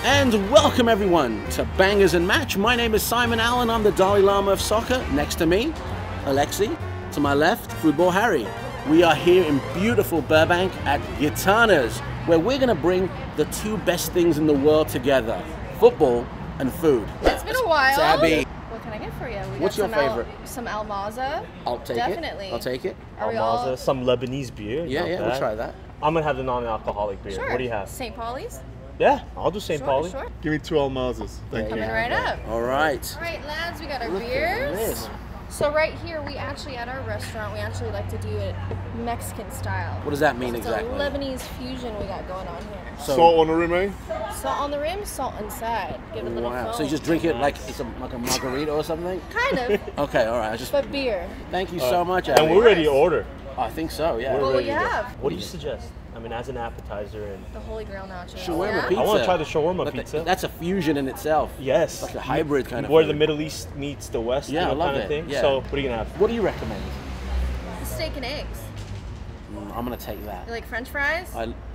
And welcome everyone to Bangers and Match. My name is Simon Allen. I'm the Dalai Lama of soccer. Next to me, Alexi. To my left, FoodBall Harry. We are here in beautiful Burbank at Gitana's, where we're going to bring the two best things in the world together: football and food. It's been a while. Abby. What can I get for you? We What's got your favorite? Some Almaza. I'll take Definitely. it. I'll take it. Almaza, some Lebanese beer. Yeah, we'll try that. I'm going to have the non-alcoholic beer. Sure. What do you have? St. Pauli's? Yeah, I'll do St. Pauli. Sure. Give me 2 Almazas. Thank you. Coming right up. All right. All right, lads, we got our Look at beers. this. So right here, we actually, at our restaurant, we actually like to do it Mexican style. What does that mean It's exactly? a Lebanese fusion we got going on here. So, Salt on the rim, eh? Salt on the rim, salt inside. Give it a little wow. foam. So you just drink it like it's like a margarita or something? Kind of, Okay, all right. but beer. Thank you so much, Abby. And we're ready to order. I think so, yeah. What will ready you to go. have? What do you suggest? I mean, as an appetizer and... The Holy Grail nachos. Shawerma Yeah? pizza. I want to try the shawarma Like pizza. that's a fusion in itself. Yes. Like a hybrid kind of Where food. the Middle East meets the West, Yeah, I love kind it. of thing. Yeah. So, what are you going to have? What do you recommend? The steak and eggs. I'm gonna take that. You like French fries?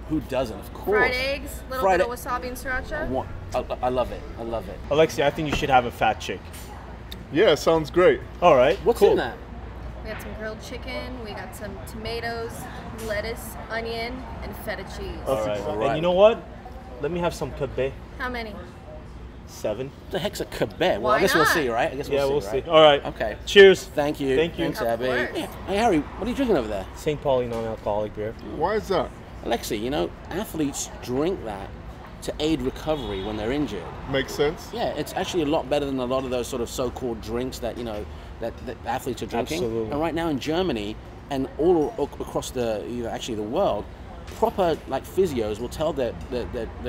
Who doesn't? Of course. Fried eggs, little Fried bit of e- wasabi and sriracha. I love it. I love it. Alexi, I think you should have a Phat Chick. Yeah, sounds great. All right. What's cool. in that? We got some grilled chicken, we got some tomatoes, lettuce, onion, and feta cheese. All right. All right. And you know what? Let me have some Kebbeh. How many? 7. What the heck's a Kebbeh? Well, Why I guess we'll not? see, right? I guess Yeah, we'll right? see. All right. Okay. Cheers. Thank you. Thank you. Thanks, Of Abby. course. Hey, Harry, what are you drinking over there? St. Pauli non-alcoholic beer. Why is that? Alexi, you know, athletes drink that to aid recovery when they're injured. Makes sense? Yeah, it's actually a lot better than a lot of those sort of so-called drinks that, you know, that athletes are drinking. Absolutely. And right now in Germany and all across the, actually the world, proper like physios will tell their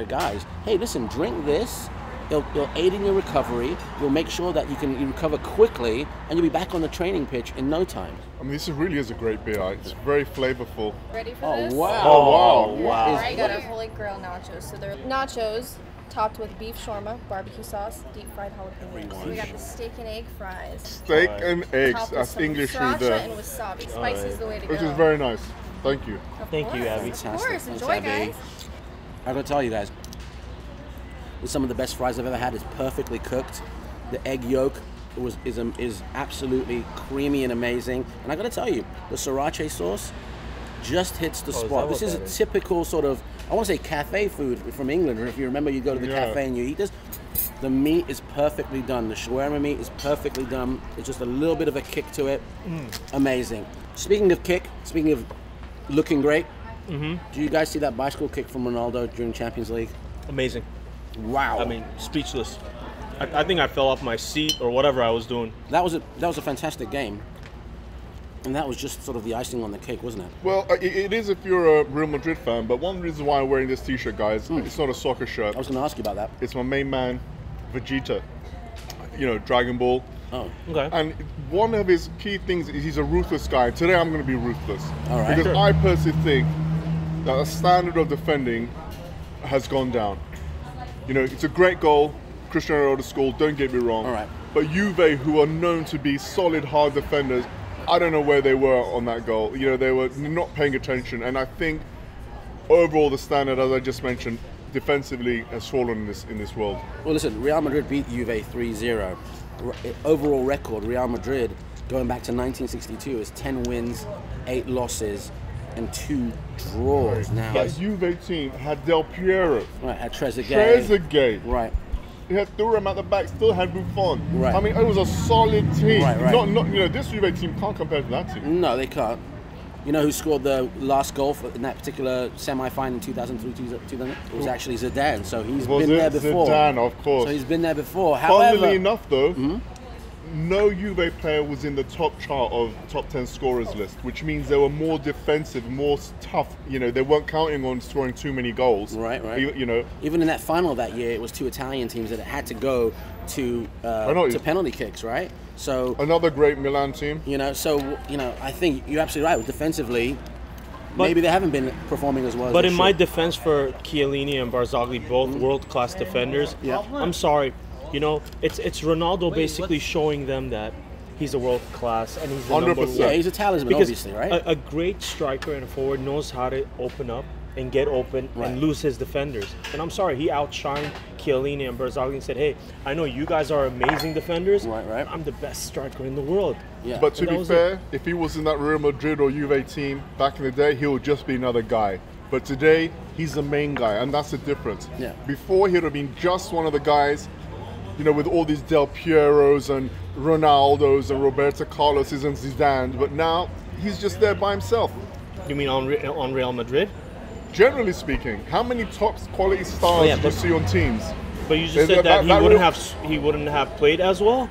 guys, hey, listen, drink this. It'll aid in your recovery. You'll make sure that you recover quickly, and you'll be back on the training pitch in no time. I mean, this really is a great beer. It's very flavorful. Ready for this? Wow! Oh, wow. What All is- right, got our Holy Grail nachos. So they're nachos topped with beef shawarma, barbecue sauce, deep fried jalapenos. So we got the steak and egg fries. Steak and eggs. Topped with That's some English food sriracha there. and wasabi. Spicy is the way to go. Which is very nice. Thank you. Of Thank you, course. Abby. Of Fantastic. course. Thanks, Enjoy, Abby. guys. I gotta tell you guys, it's some of the best fries I've ever had. It's perfectly cooked. The egg yolk is absolutely creamy and amazing. And I gotta tell you, the sriracha sauce just hits the Oh, is spot. that This what is a that is? typical sort of, I want to say cafe food from England. Or if you remember, you go to the Yeah. cafe and you eat this. The meat is perfectly done. The shawarma meat is perfectly done. It's just a little bit of a kick to it. Amazing. Speaking of kick, speaking of looking great, do you guys see that bicycle kick from Ronaldo during Champions League? Amazing. Wow. I mean, speechless. I think I fell off my seat or whatever I was doing. that was a fantastic game. And that was just sort of the icing on the cake, wasn't it? Well, it is if you're a Real Madrid fan, but one reason why I'm wearing this t-shirt, guys, it's not a soccer shirt. I was going to ask you about that. It's my main man, Vegeta. You know, Dragon Ball. Oh, Okay. And one of his key things is he's a ruthless guy. Today I'm going to be ruthless. All right. Because Sure. I personally think that the standard of defending has gone down. You know, it's a great goal, Cristiano Ronaldo scored, don't get me wrong. All right. But Juve, who are known to be solid, hard defenders, I don't know where they were on that goal. You know, they were not paying attention. And I think overall the standard, as I just mentioned, defensively has fallen in this world. well, listen, Real Madrid beat Juve 3-0. Overall record, Real Madrid, going back to 1962, is 10 wins, 8 losses, and 2 draws. Now, That Juve team had Del Piero, right, at Trezeguet. Trezeguet. Right. He had Thuram at the back, still had Buffon. Right. I mean, it was a solid team. Right, right. Not, you know, this Juve team can't compare to that team. No, they can't. You know who scored the last goal in that particular semi-final in 2003-2000? It was actually Zidane, so he's Was been it there before. Zidane, of course. So he's been there before. Funnily However, enough, though, no Juve player was in the top chart of top 10 scorers list, which means they were more defensive, more tough. You know, they weren't counting on scoring too many goals. Right, right. You know, even in that final that year, it was 2 Italian teams that had to go to know. penalty kicks, right? So, another great Milan team. you know, I think you're absolutely right. Defensively, maybe they haven't been performing as well as But they in my should. defense for Chiellini and Barzagli, both world-class defenders, Yeah. I'm sorry. You know, it's Ronaldo basically showing them that he's a world class and he's the number 100%. one. Yeah, he's a talisman, Because obviously, right? a great striker and a forward knows how to open up and get open and lose his defenders. And I'm sorry, he outshined Chiellini and Berzaglio and said, hey, I know you guys are amazing defenders. Right. I'm the best striker in the world. Yeah. But to be fair, if he was in that Real Madrid or Juve team back in the day, he would just be another guy. But today, he's the main guy, and that's the difference. Yeah. Before, he would have been just one of the guys, you know, with all these Del Pieros and Ronaldos and Roberto Carloses and Zidane. But now, he's just there by himself. You mean on Real Madrid? Generally speaking, how many top quality stars do you see on teams? But you just said that he wouldn't have played as well?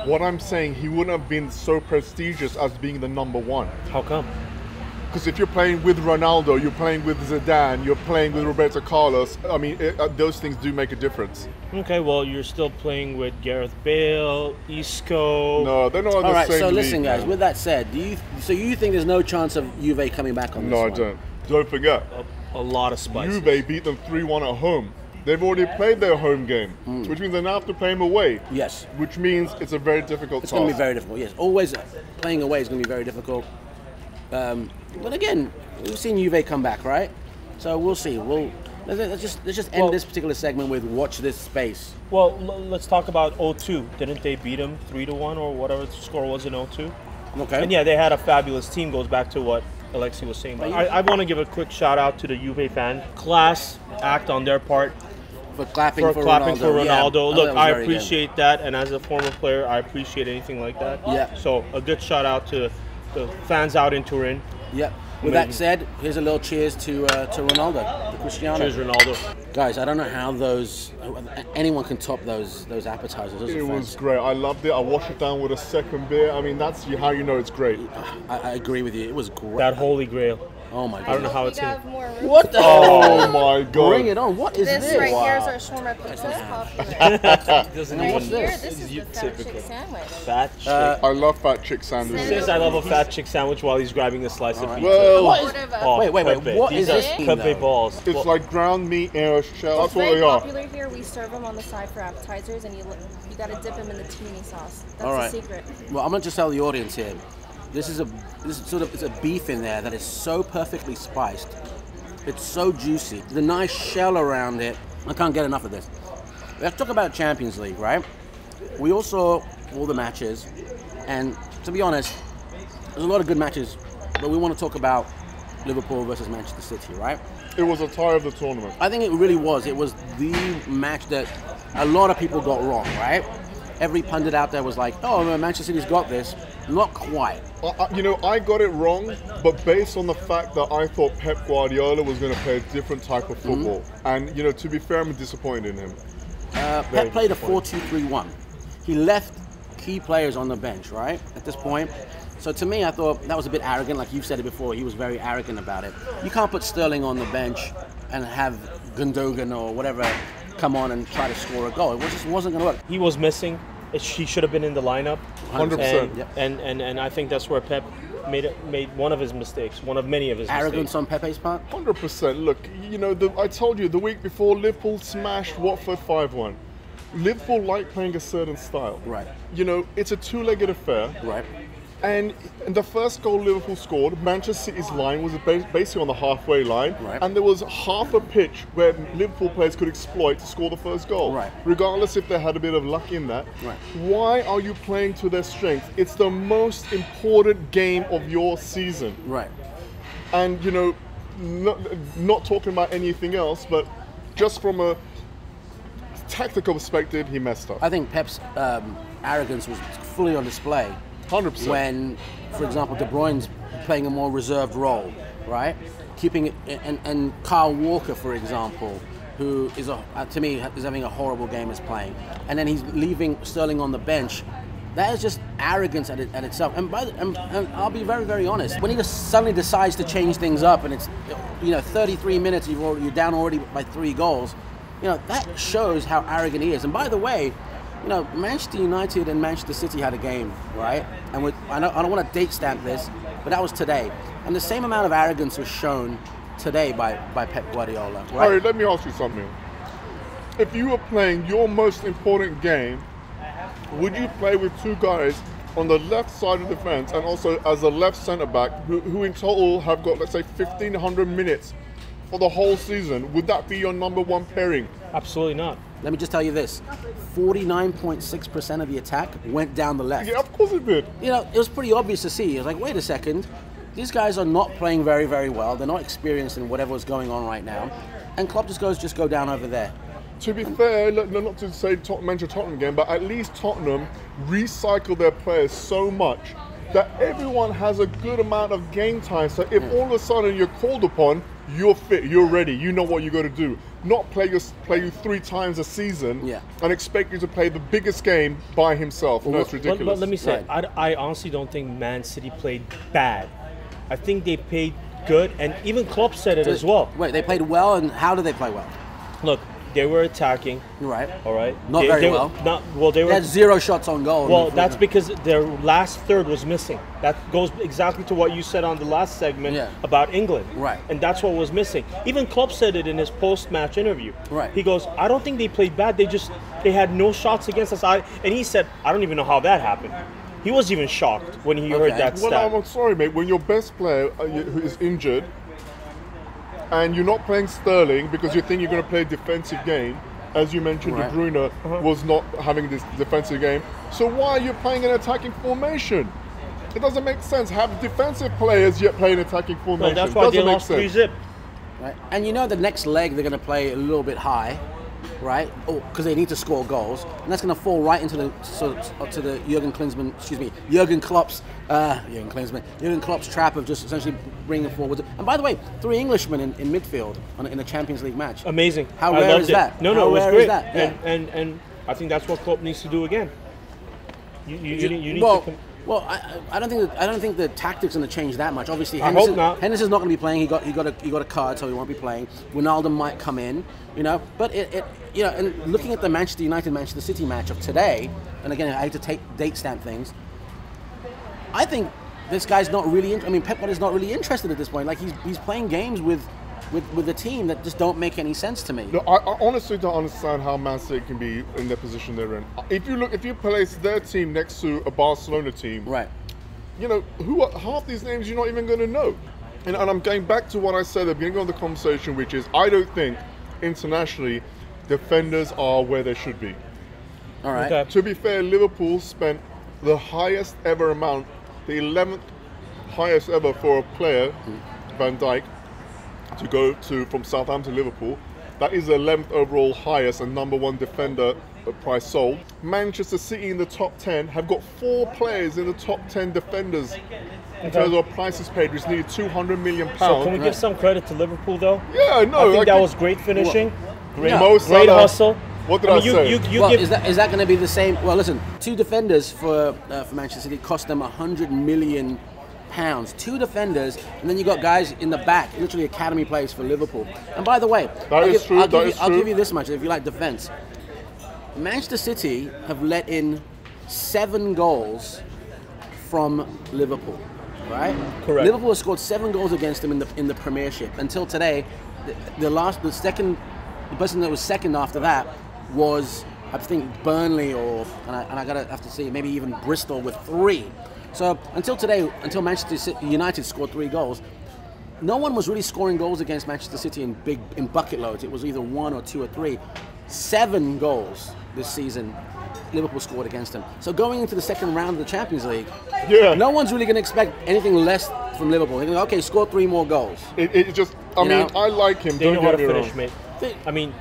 What I'm saying, he wouldn't have been so prestigious as being the number one. How come? Because if you're playing with Ronaldo, you're playing with Zidane, you're playing with Roberto Carlos, I mean, those things do make a difference. Okay, well, you're still playing with Gareth Bale, Isco. No, they're not on the same league. All right, so listen, guys, with that said, you think there's no chance of Juve coming back on this one? No, I don't. Don't forget. A lot of spices. Juve beat them 3-1 at home. They've already played their home game, which means they now have to play them away. Yes. Which means it's a very difficult task. It's going to be very difficult, yes. Always playing away is going to be very difficult. But again, we've seen Juve come back, right? So we'll see. Let's just end this particular segment with watch this space. Well, let's talk about 0-2. Didn't they beat them 3-1 or whatever the score was in 0-2? Okay. And yeah, they had a fabulous team. Goes back to what Alexi was saying. But I want to give a quick shout out to the Juve fan. Class act on their part. For clapping for Ronaldo. Yeah, Look, I appreciate that, and as a former player, I appreciate anything like that. Yeah. So a good shout out to the fans out in Turin. Yep. With that said, here's a little cheers to Ronaldo, to Cristiano. Cheers, Ronaldo. Guys, I don't know how anyone can top those appetizers. Those it was great. I loved it. I washed it down with a second beer. I mean, that's how you know it's great. I agree with you. It was great. That holy grail. Oh my god. I don't know how it's here. What the Oh my god. Bring it on. What is this? This right here is our Shawerma Pizza. This is the Phat Chick Sandwich. Phat Chick. I love Phat Chick Sandwich. He says I love a Phat Chick Sandwich while he's grabbing a slice of pizza. Well, Wait. What is this? Kebbeh Balls. It's like ground meat in a shell. It's That's what very they are. popular here. We serve them on the side for appetizers, and you got to dip them in the tahini sauce. That's All right. the secret. Well, I'm gonna just tell the audience here. This is it's a beef in there that is so perfectly spiced. It's so juicy. The nice shell around it. I can't get enough of this. Let's talk about Champions League, right? We all saw all the matches, and to be honest, there's a lot of good matches, but we want to talk about Liverpool versus Manchester City, right? It was a tie of the tournament. I think it really was. It was the match that a lot of people got wrong, right? Every pundit out there was like, oh, Manchester City's got this. Not quite. You know, I got it wrong, but based on the fact that I thought Pep Guardiola was going to play a different type of football. And, you know, to be fair, I'm disappointed in him. Pep played a 4-2-3-1. He left key players on the bench, right, at this point. So to me, I thought that was a bit arrogant. Like you've said it before, he was very arrogant about it. You can't put Sterling on the bench and have Gundogan or whatever come on and try to score a goal. It just wasn't going to work. He was missing. He should have been in the lineup. 100%. And I think that's where Pep made one of his mistakes, one of many of his Arrogance mistakes. on Pepe's part? 100%. Look, you know, I told you the week before, Liverpool smashed Watford 5-1. Liverpool like playing a certain style. Right. You know, it's a two-legged affair. Right. And the first goal Liverpool scored, Manchester City's line was basically on the halfway line. Right. And there was half a pitch where Liverpool players could exploit to score the first goal. Right. Regardless if they had a bit of luck in that. Right. Why are you playing to their strength? It's the most important game of your season. Right. And, you know, not talking about anything else, but just from a tactical perspective, he messed up. I think Pep's arrogance was fully on display 100%. when, for example, De Bruyne's playing a more reserved role, right? Keeping it, and Kyle Walker, for example, who is to me is having a horrible game as playing, and then he's leaving Sterling on the bench. That is just arrogance at itself. And I'll be very, very honest. When he just suddenly decides to change things up, and it's 33 minutes, you're down already by 3 goals. That shows how arrogant he is. And by the way, Manchester United and Manchester City had a game, right? And I don't want to date stamp this, but that was today. And the same amount of arrogance was shown today by Pep Guardiola. Right? Harry, let me ask you something. If you were playing your most important game, would you play with 2 guys on the left side of the defense and also as a left centre back who in total have got, let's say, 1,500 minutes for the whole season, would that be your number one pairing? Absolutely not. Let me just tell you this: 49.6% of the attack went down the left. Yeah, of course it did. You know, it was pretty obvious to see. It was like, wait a second, these guys are not playing very, very well. They're not experienced in whatever is going on right now. And Klopp just goes, just go down over there. To be fair, not to say mention Tottenham again, but at least Tottenham recycle their players so much that everyone has a good amount of game time. So if all of a sudden you're called upon, you're fit, you're ready, you know what you got to do. Not play you 3 times a season and expect you to play the biggest game by himself. No, it's ridiculous. But let me say, I honestly don't think Man City played bad. I think they played good, and even Klopp said it as well. Wait, they played well, and how did they play well? Look, they were attacking. Right. All right. Not very well. They had 0 shots on goal. Well, that's because their last third was missing. That goes exactly to what you said on the last segment about England. Right. And that's what was missing. Even Klopp said it in his post-match interview. Right. He goes, I don't think they played bad. They had no shots against us. And he said, I don't even know how that happened. He was even shocked when he heard that stat. Well, I'm sorry, mate. When your best player who is injured, and you're not playing Sterling because you think you're going to play a defensive game, as you mentioned, De Bruyne was not having this defensive game. So why are you playing an attacking formation? It doesn't make sense. Have defensive players yet play an attacking formation. No, that's why they lost 3-0. Right. And you know the next leg they're going to play a little bit high, right? Because they need to score goals, and that's going to fall right into the to the Jurgen Klopp's trap of just essentially bringing forward. And by the way, 3 Englishmen in midfield in a Champions League match. Amazing. How rare is that? No, it was great. Is that? Yeah. And I think that's what Klopp needs to do again. You need to. Well, I don't think the tactics are going to change that much. Obviously, I hope not. Henderson's not going to be playing. He got a card, so he won't be playing. Ronaldo might come in, you know. But and looking at the Manchester United Manchester City match of today, and again, I hate to date stamp things. I think this guy's not really. Pep Guardiola's not really interested at this point. Like he's playing games with a team that just don't make any sense to me. No, I honestly don't understand how Man City can be in the position they're in. If you place their team next to a Barcelona team, right? You know, half these names you're not even going to know. And I'm going back to what I said at the beginning of the conversation, which is I don't think internationally defenders are where they should be. All right. Okay. To be fair, Liverpool spent the highest ever amount, the 11th highest ever for a player, Van Dijk, to go from Southampton to Liverpool. That is the 11th overall highest and number 1 defender price sold. Manchester City in the top 10 have got 4 players in the top 10 defenders in terms of prices paid, which needed £200 million. So can we give some credit to Liverpool though? Yeah, no. I think that was great finishing, great hustle. What did I say? Is that going to be the same? Well, listen, 2 defenders for Manchester City cost them £100 million. 2 defenders, and then you got guys in the back, literally academy players for Liverpool. And by the way, I'll give you this much if you like defense. Manchester City have let in 7 goals from Liverpool, right? Correct. Liverpool has scored 7 goals against them in the Premiership. Until today, the person that was second after that was, I think, Burnley and I have to see, maybe even Bristol with 3. So until today, until Manchester United scored 3 goals, no one was really scoring goals against Manchester City in bucket loads. It was either 1 or 2 or 3. 7 goals this season Liverpool scored against them. So going into the second round of the Champions League, no one's really going to expect anything less from Liverpool. They're going to okay, score 3 more goals. I like him. They know how to finish, mate. I mean,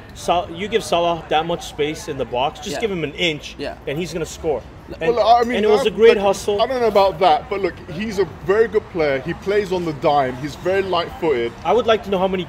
you give Salah that much space in the box, just give him an inch, and he's going to score. And, and it was a great hustle. I don't know about that, but look, he's a very good player. He plays on the dime. He's very light-footed. I would like to know how many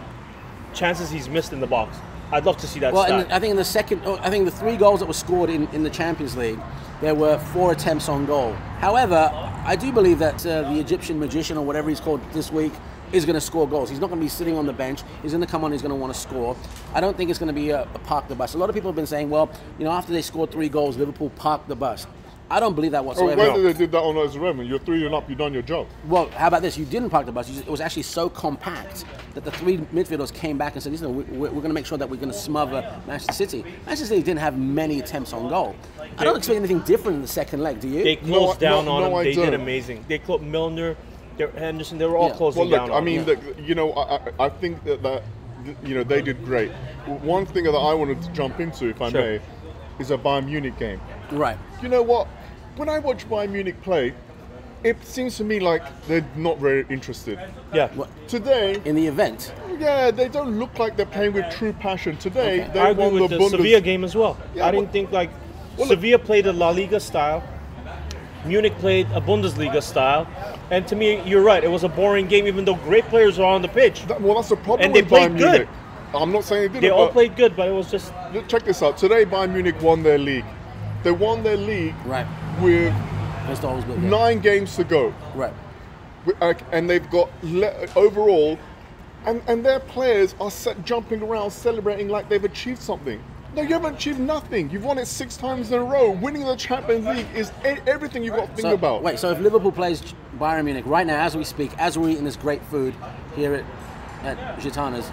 chances he's missed in the box. I'd love to see that stat. I think the 3 goals that were scored in the Champions League, there were 4 attempts on goal. However, I do believe that the Egyptian magician, or whatever he's called this week, is going to score goals. He's not going to be sitting on the bench. He's going to come on. He's going to want to score. I don't think it's going to be a park the bus. A lot of people have been saying, well, after they scored 3 goals, Liverpool parked the bus. I don't believe that whatsoever. Whether they did that or not is irrelevant. You're 3-0 up. You've done your job. Well, how about this? You didn't park the bus. It was actually so compact that the 3 midfielders came back and said, listen, we're going to make sure that we're going to smother Manchester City. Manchester City didn't have many attempts on goal. I don't expect anything different in the second leg, do you? They closed down on them. They did amazing. They closed Milner, Henderson, they were all closing down on them. I think that they did great. One thing that I wanted to jump into, if I may, is a Bayern Munich game. Right. You know what? When I watch Bayern Munich play, it seems to me like they're not very interested. Yeah. Today, in the event. Yeah, they don't look like they're playing with true passion. Today, they I won agree with the the Sevilla game as well. Yeah, I didn't think Sevilla played a La Liga style. Munich played a Bundesliga style. And to me, you're right. It was a boring game, even though great players are on the pitch. That's the problem. And they played good. I'm not saying they didn't. They all played good, but it was just. Check this out. Today, Bayern Munich won their league. They won their league with 9 games to go. Right. And they've got overall, and their players are jumping around, celebrating like they've achieved something. No, you haven't achieved nothing. You've won it 6 times in a row. Winning the Champions League is everything you've got to think about. Wait, so if Liverpool plays Bayern Munich right now, as we speak, as we're eating this great food here at Gitana's,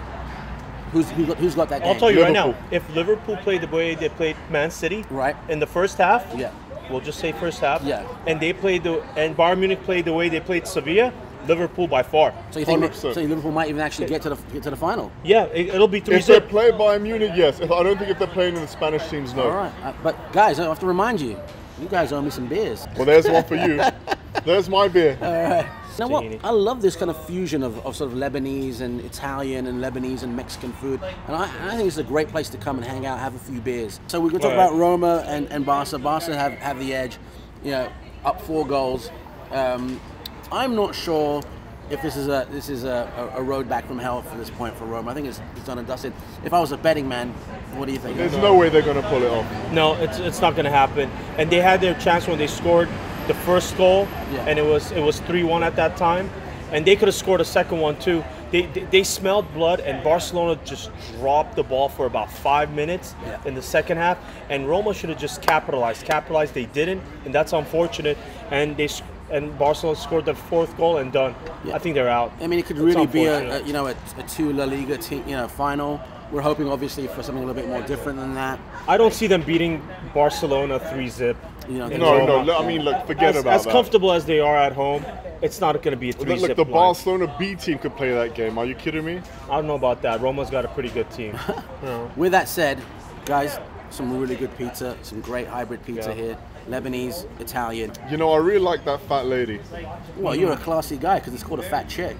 who's got that game? I'll tell you right now, if Liverpool played the way they played Man City in the first half, we'll just say first half, and Bayern Munich played the way they played Sevilla, Liverpool by far. So you think Liverpool might even actually get to the final? Yeah, it'll be 3-0. If they play Bayern Munich, yes. I don't think if they're playing in the Spanish teams, no. All right, but guys, I have to remind you, you guys owe me some beers. Well, there's one for you. There's my beer. All right. Now what? I love this kind of fusion of sort of Lebanese and Italian and Lebanese and Mexican food, and I think it's a great place to come and hang out, have a few beers. So we're going to talk about Roma and Barca. Barca have the edge, up 4 goals. I'm not sure if this is a road back from hell for this point for Roma. I think it's done and dusted. If I was a betting man, what do you think? There's no way they're going to pull it off. No, it's not going to happen. And they had their chance when they scored the first goal, and it was 3-1 at that time, and they could have scored a second one too. They smelled blood, and Barcelona just dropped the ball for about 5 minutes in the second half, and Roma should have just capitalized. They didn't, and that's unfortunate. And Barcelona scored the 4th goal and done. I think they're out. I mean, it could really be a 2 La Liga final. We're hoping, obviously, for something a little bit more different than that. I don't see them beating Barcelona 3-0. No. I mean, look, forget about that. As comfortable as they are at home, it's not going to be a 3-0. Look, the Barcelona B team could play that game. Are you kidding me? I don't know about that. Roma's got a pretty good team. With that said, guys, some really good pizza, some great hybrid pizza here. Lebanese, Italian. I really like that fat lady. Well, you're a classy guy because it's called a Phat Chick.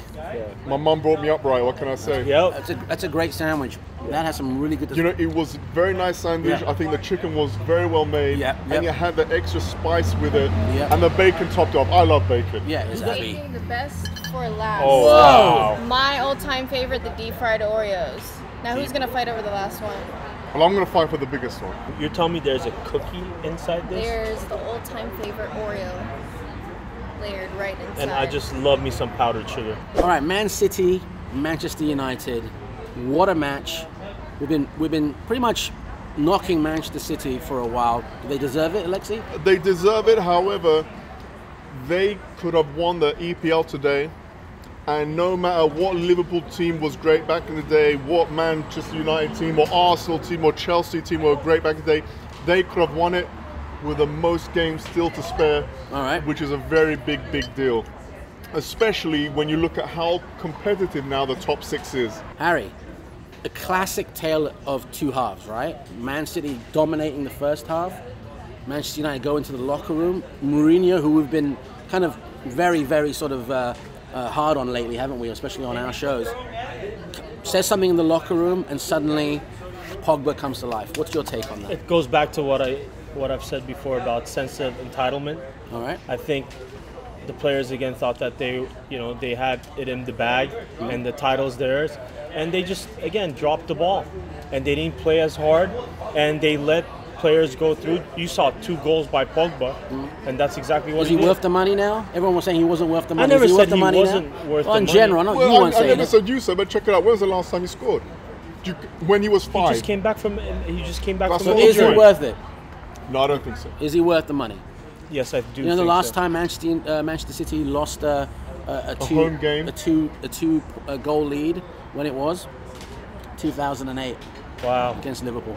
My mum brought me up right. What can I say? That's a great sandwich. That has some really good. It was a very nice sandwich. I think the chicken was very well made. And you had the extra spice with it. And the bacon topped off. I love bacon. Yeah, exactly. Saving the best for last. Oh, wow. My all-time favorite, the deep fried Oreos. Now, who's gonna fight over the last one? Well, I'm going to fight for the biggest one. You're telling me there's a cookie inside this? There's the all-time favorite Oreo layered right inside. And I just love me some powdered sugar. All right, Man City, Manchester United. What a match. We've been pretty much knocking Manchester City for a while. Do they deserve it, Alexi? They deserve it. However, they could have won the EPL today. And no matter what Liverpool team was great back in the day, what Manchester United team or Arsenal team or Chelsea team were great back in the day, they could have won it with the most games still to spare, which is a very big deal. Especially when you look at how competitive now the top 6 is. Harry, a classic tale of 2 halves, right? Man City dominating the first half, Manchester United go into the locker room. Mourinho, who we've been kind of very, very sort of hard on lately, haven't we? Especially on our shows. Says something in the locker room, and suddenly Pogba comes to life. What's your take on that? It goes back to what I've said before about sense of entitlement. All right. I think the players again thought that they had it in the bag and the title's theirs, and they just again dropped the ball, and they didn't play as hard, and they let players go through. You saw 2 goals by Pogba, and that's exactly what he did. Is he worth the money now? Everyone was saying he wasn't worth the money. I never said he wasn't worth the money. In general, not you weren't saying I never said you said, but check it out. When was the last time he scored? When he was 5. He just came back from So is he worth it? No, I don't think so. Is he worth the money? Yes, I do. You know, the last time Manchester City lost a home game, a two goal lead, when it was 2008. Wow. Against Liverpool.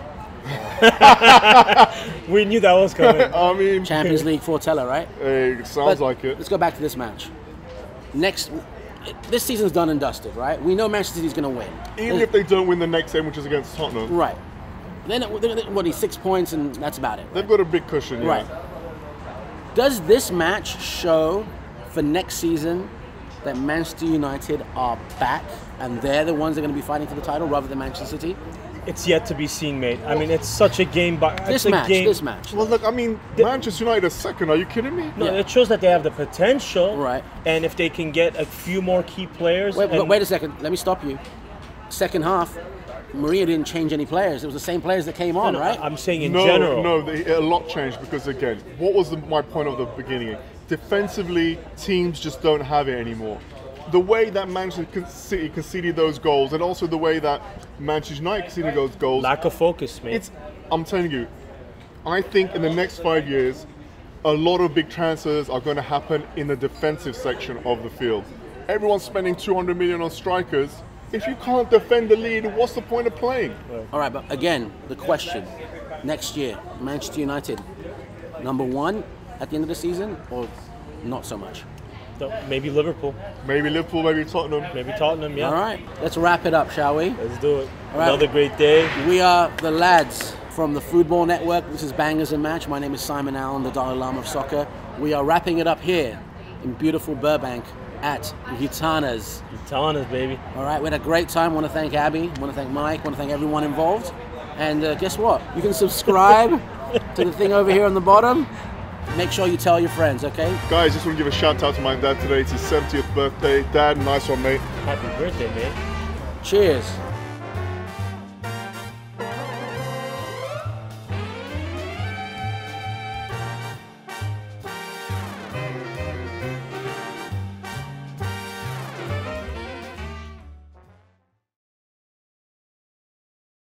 We knew that was coming. I mean, Champions League foretella, right? It sounds like it. Let's go back to this match. Next, this season's done and dusted, right? We know Manchester City's going to win. Even if they don't win the next game, which is against Tottenham. Right. Then, what, he's 6 points and that's about it. They've got a big cushion, yeah. Right. Does this match show for next season that Manchester United are back and they're the ones that are going to be fighting for the title rather than Manchester City? It's yet to be seen, mate. I mean, it's such a game. This match. Well, look, I mean, Manchester United is second. Are you kidding me? No, it shows that they have the potential. Right. And if they can get a few more key players. Wait a second. Let me stop you. Second half, Maria didn't change any players. It was the same players that came on, right? I'm saying in general. No, a lot changed because, again, what was my point of the beginning? Defensively, teams just don't have it anymore. The way that Manchester City conceded those goals, and also the way that Manchester United conceded those goals. Lack of focus, mate. I'm telling you, I think in the next 5 years, a lot of big transfers are going to happen in the defensive section of the field. Everyone's spending 200 million on strikers. If you can't defend the lead, what's the point of playing? All right, but again, the question, next year, Manchester United, number one at the end of the season, or not so much? Maybe Liverpool. Maybe Liverpool, maybe Tottenham. Maybe Tottenham, yeah. All right, let's wrap it up, shall we? Let's do it. All right. Another great day. We are the lads from the FoodBall Network. This is Bangers and Match. My name is Simon Allen, the Dalai Lama of soccer. We are wrapping it up here in beautiful Burbank at Gitana's. Gitana's, baby. All right, we had a great time. I want to thank Abby, I want to thank Mike, I want to thank everyone involved. And guess what? You can subscribe to the thing over here on the bottom. Make sure you tell your friends, okay? Guys, just want to give a shout out to my dad today. It's his 70th birthday. Dad, nice one, mate. Happy birthday, mate. Cheers.